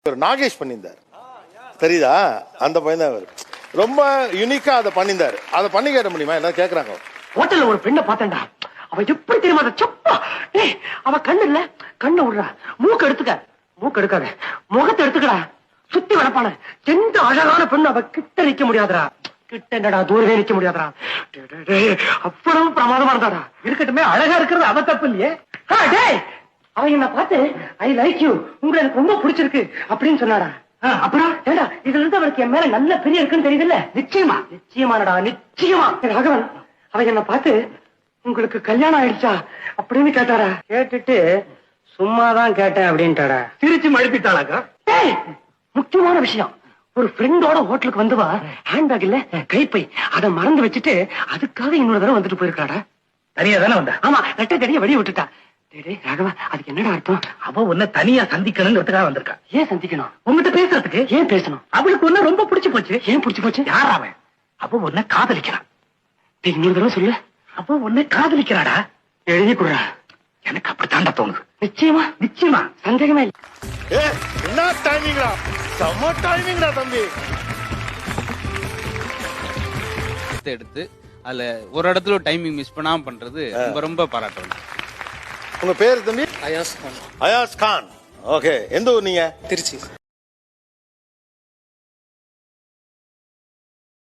நாகேஷ் பண்ணியிருந்தார் தெரியுதா? அந்த பையன் தான் அவர் ரொம்ப யூனிக்கா அதை பண்ணியிருந்தாரு. அதை பண்ணி கேட்ட முடியுமா? என்ன கேக்குறாங்க. ஹோட்டல்ல ஒரு பெண்ணை பார்த்தேன்டா, அவ எப்படி தெரியுமா? அதை சப்பா அவ கண்ணு இல்ல, கண்ணை விடுறா, மூக்கு எடுத்துக்க, மூக்கு எடுக்காத, முகத்தை எடுத்துக்கடா, சுத்தி வளப்பான எந்த அழகான பெண்ணு அவ கிட்ட நிக்க முடியாதுடா. கிட்ட என்னடா, தூரவே நிக்க முடியாதுடா. அவ்வளவு பிரமாதமா இருந்தாடா. இருக்கட்டுமே, அழகா இருக்கிறது அவ தப்பு இல்லையே. அவ என்ன பார்த்து ஐ லைக் யூ, உங்களை எனக்கு ரொம்ப பிடிச்சிருக்கு அப்படின்னு சொன்னாடா. அப்புறம் ஏடா, இதுல இருந்து அவருக்கு என் மேல நல்ல பெரிய இருக்குன்னு தெரியுதுல்ல? நிச்சயமா, நிச்சயமானடா, நிச்சயமா. ராகவன் அவ என்ன பார்த்து உங்களுக்கு கல்யாணம் ஆயிடுச்சா அப்படின்னு கேட்டாரா. கேட்டுட்டு சும்மாதான் கேட்டேன் அப்படின்ட்டாடா. திருச்சி மழுப்பிட்டாளாக்கா. முக்கியமான விஷயம், ஒரு ஃப்ரெண்டோட ஹோட்டலுக்கு வந்துவா, ஹேண்ட்பேக் இல்ல கைப்பை, அதை மறந்து வச்சுட்டு அதுக்காக இன்னொரு தடவை வந்துட்டு போயிருக்காடா. தனியா தானே வந்தா? ஆமா, ரெட்டை தனியா வெளியே விட்டுட்டா. ராகவா, அதுக்கு என்னடா அர்த்தம்? அவ உன்னை தனியா சந்திக்கணுங்கிறதுக்காக வந்திருக்கா. ஏன் சந்திக்கணும்? உங்ககிட்ட பேசுறதுக்கு. ஏன் பேசணும்? அவளுக்கு ஒண்ணு ரொம்ப பிடிச்சு போச்சு. ஏன் பிடிச்சு போச்சு? யார் அவன்? அவ உன்னை காதலிக்கிறான். இன்னொரு தடவை சொல்லு. அவ உன்னை காதலிக்கிறாடா. எழுதி கொடுறா. எனக்கு அப்படித்தாண்டா தோணுது. நிச்சயமா, நிச்சயமா, சந்தேகமே இல்லை. என்ன டைமிங்டா, செம்ம டைமிங்டா தம்பி. எடுத்து அதுல ஒரு இடத்துல டைமிங் மிஸ் பண்ணாம பண்றது ரொம்ப ரொம்ப பாராட்டணும். உங்க பேரு தம்பி? அயாஸ் கான். அயாஸ் கான். ஓகே, எந்த ஊர் நீங்க? திருச்சி.